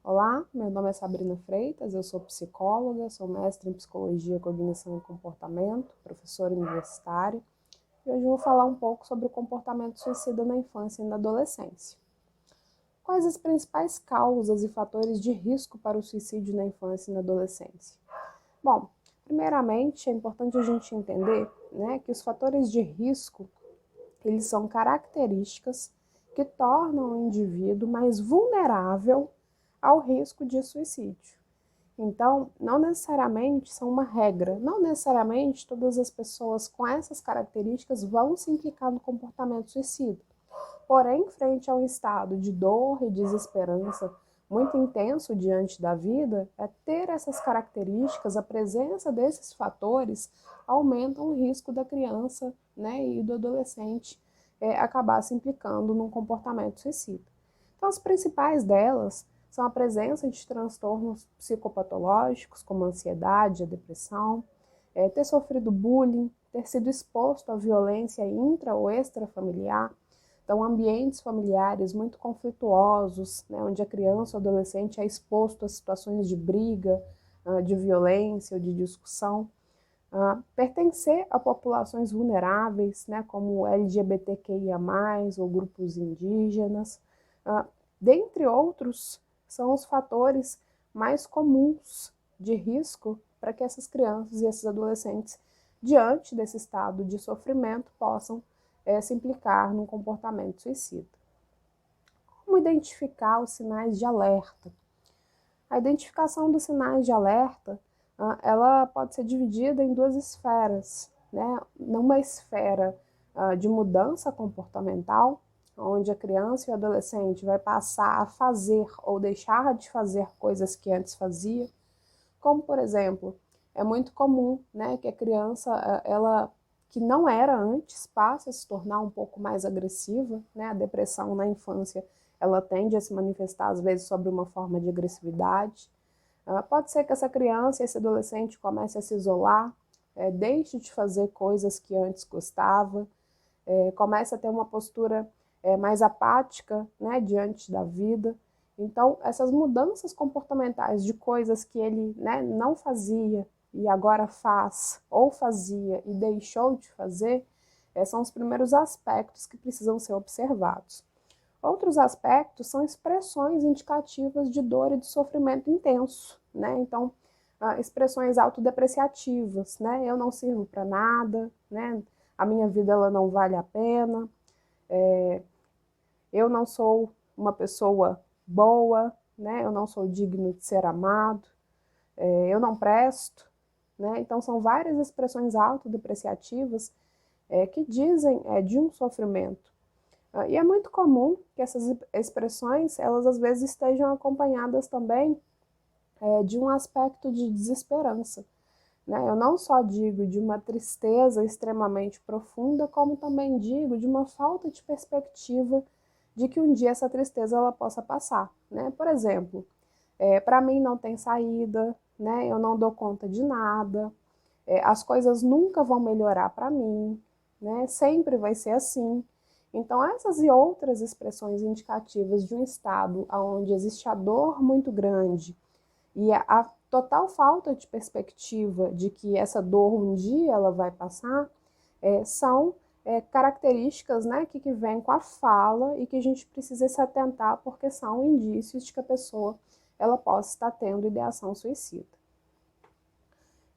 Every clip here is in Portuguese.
Olá, meu nome é Sabrina Freitas, eu sou psicóloga, sou mestre em Psicologia, Cognição e Comportamento, professora universitária, e hoje eu vou falar um pouco sobre o comportamento suicida na infância e na adolescência. Quais as principais causas e fatores de risco para o suicídio na infância e na adolescência? Bom, primeiramente é importante a gente entender, que os fatores de risco, eles são características que tornam o indivíduo mais vulnerável ao risco de suicídio. Então, não necessariamente são uma regra, não necessariamente todas as pessoas com essas características vão se implicar no comportamento suicida. Porém, frente a um estado de dor e desesperança muito intenso diante da vida, ter essas características, a presença desses fatores, aumentam o risco da criança, e do adolescente acabar se implicando num comportamento suicida. Então, as principais delas são a presença de transtornos psicopatológicos, como a ansiedade, a depressão, ter sofrido bullying, ter sido exposto à violência intra ou extrafamiliar. Então, ambientes familiares muito conflituosos, onde a criança ou adolescente é exposto a situações de briga, de violência ou de discussão. Pertencer a populações vulneráveis, como LGBTQIA+, ou grupos indígenas, dentre outros, são os fatores mais comuns de risco para que essas crianças e esses adolescentes, diante desse estado de sofrimento, possam se implicar num comportamento suicida. Como identificar os sinais de alerta? A identificação dos sinais de alerta, ela pode ser dividida em duas esferas, numa esfera de mudança comportamental, onde a criança e o adolescente vai passar a fazer ou deixar de fazer coisas que antes fazia, como, por exemplo, é muito comum, que a criança, ela que não era antes, passe a se tornar um pouco mais agressiva, a depressão na infância, ela tende a se manifestar, às vezes, sobre uma forma de agressividade. Pode ser que essa criança, esse adolescente comece a se isolar, deixe de fazer coisas que antes gostava, comece a ter uma postura mais apática, diante da vida. Então, essas mudanças comportamentais de coisas que ele não fazia e agora faz, ou fazia e deixou de fazer, são os primeiros aspectos que precisam ser observados. Outros aspectos são expressões indicativas de dor e de sofrimento intenso, Então, expressões autodepreciativas, Eu não sirvo para nada, A minha vida ela não vale a pena, eu não sou uma pessoa boa, Eu não sou digno de ser amado, eu não presto, Então, são várias expressões autodepreciativas que dizem de um sofrimento. E é muito comum que essas expressões, elas às vezes estejam acompanhadas também de um aspecto de desesperança. Eu não só digo de uma tristeza extremamente profunda, como também digo de uma falta de perspectiva de que um dia essa tristeza ela possa passar. Por exemplo, para mim não tem saída, eu não dou conta de nada, as coisas nunca vão melhorar para mim, sempre vai ser assim. Então, essas e outras expressões indicativas de um estado onde existe a dor muito grande e a total falta de perspectiva de que essa dor um dia ela vai passar, são características que vêm com a fala e que a gente precisa se atentar porque são indícios de que a pessoa ela possa estar tendo ideação suicida.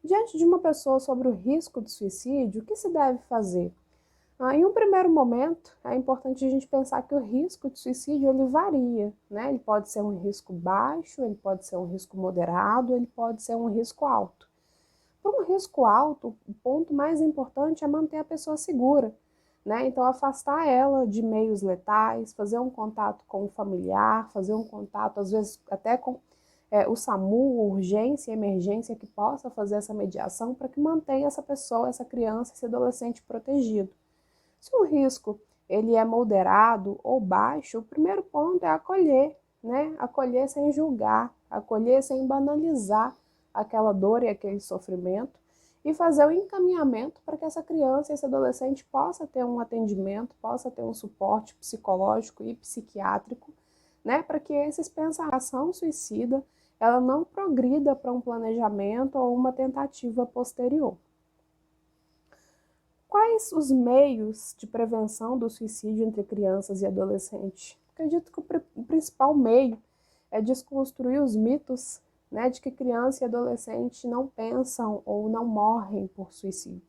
Diante de uma pessoa sobre o risco de suicídio, o que se deve fazer? Em um primeiro momento, é importante a gente pensar que o risco de suicídio ele varia, Ele pode ser um risco baixo, ele pode ser um risco moderado, ele pode ser um risco alto. Para um risco alto, o ponto mais importante é manter a pessoa segura, Então, afastar ela de meios letais, fazer um contato com o familiar, fazer um contato, às vezes, até com o SAMU, urgência e emergência, que possa fazer essa mediação para que mantenha essa pessoa, essa criança, esse adolescente protegido. Se o risco ele é moderado ou baixo, o primeiro ponto é acolher, Acolher sem julgar, acolher sem banalizar aquela dor e aquele sofrimento e fazer o encaminhamento para que essa criança, esse adolescente possa ter um atendimento, possa ter um suporte psicológico e psiquiátrico, né, para que esses pensamentos, a ação suicida, ela não progrida para um planejamento ou uma tentativa posterior. Quais os meios de prevenção do suicídio entre crianças e adolescentes? Acredito que o principal meio é desconstruir os mitos, né, de que criança e adolescente não pensam ou não morrem por suicídio.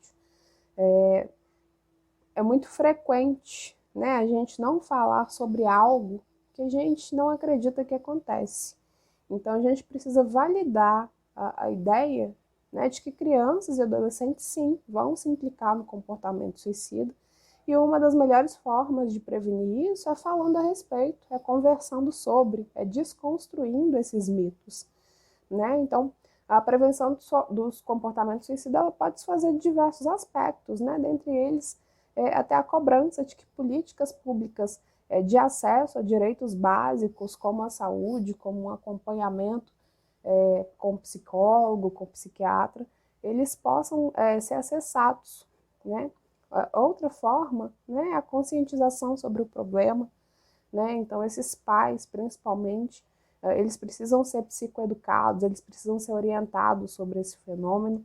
É muito frequente, né, a gente não falar sobre algo que a gente não acredita que acontece. Então a gente precisa validar a ideia, né, de que crianças e adolescentes sim vão se implicar no comportamento suicida. E uma das melhores formas de prevenir isso é falando a respeito, é conversando sobre, é desconstruindo esses mitos, né? Então, a prevenção dos comportamentos suicidas ela pode se fazer de diversos aspectos, né? Dentre eles, até a cobrança de que políticas públicas de acesso a direitos básicos, como a saúde, como um acompanhamento com psicólogo, com psiquiatra, eles possam ser acessados, né? Outra forma, né, é a conscientização sobre o problema, né? Então, esses pais, principalmente, eles precisam ser psicoeducados, eles precisam ser orientados sobre esse fenômeno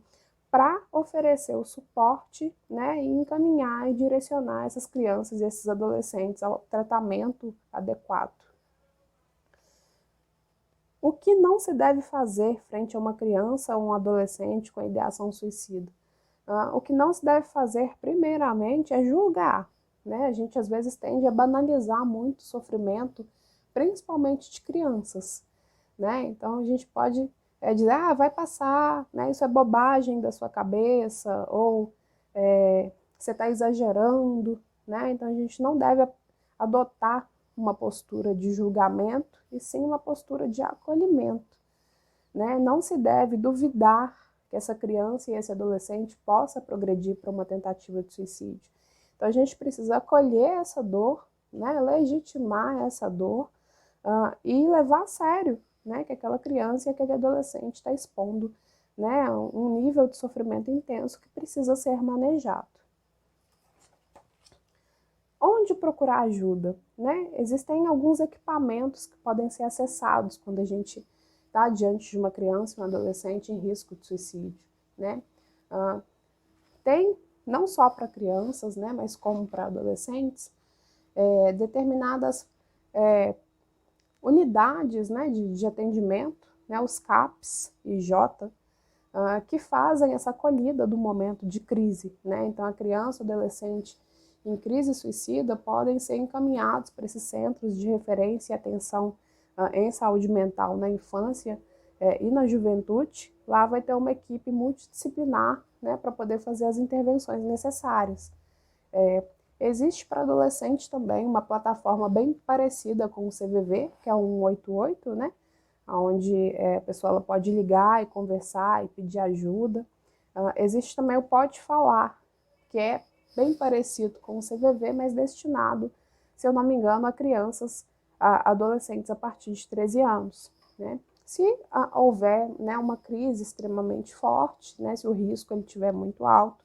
para oferecer o suporte, né, e encaminhar e direcionar essas crianças e esses adolescentes ao tratamento adequado. O que não se deve fazer frente a uma criança ou um adolescente com ideação suicida? O que não se deve fazer, primeiramente, é julgar, né? A gente, às vezes, tende a banalizar muito o sofrimento, principalmente de crianças, né? Então, a gente pode dizer, vai passar, né? Isso é bobagem da sua cabeça, ou você está exagerando, né? Então, a gente não deve adotar uma postura de julgamento, e sim uma postura de acolhimento, né? Não se deve duvidar que essa criança e esse adolescente possa progredir para uma tentativa de suicídio. Então a gente precisa acolher essa dor, né? Legitimar essa dor e levar a sério, né? Que aquela criança e aquele adolescente está expondo, né, um nível de sofrimento intenso que precisa ser manejado. Onde procurar ajuda, né? Existem alguns equipamentos que podem ser acessados quando a gente está diante de uma criança e um adolescente em risco de suicídio, né? Tem, não só para crianças, né, mas como para adolescentes, determinadas unidades, né, de atendimento, né, os CAPs e J, que fazem essa acolhida do momento de crise, né? Então a criança ou adolescente em crise suicida podem ser encaminhados para esses centros de referência e atenção em saúde mental na infância e na juventude. Lá vai ter uma equipe multidisciplinar, né, para poder fazer as intervenções necessárias. Existe para adolescente também uma plataforma bem parecida com o CVV, que é o 188, né, onde a pessoa ela pode ligar e conversar e pedir ajuda. Existe também o Pode Falar, que é bem parecido com o CVV, mas destinado, se eu não me engano, a crianças, a adolescentes a partir de 13 anos, né? Se houver, né, uma crise extremamente forte, né, se o risco ele estiver muito alto,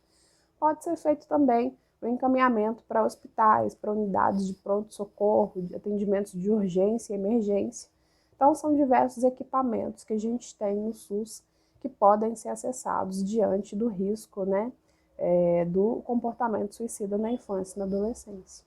pode ser feito também o encaminhamento para hospitais, para unidades de pronto-socorro, de atendimentos de urgência e emergência. Então, são diversos equipamentos que a gente tem no SUS que podem ser acessados diante do risco, né, do comportamento suicida na infância e na adolescência.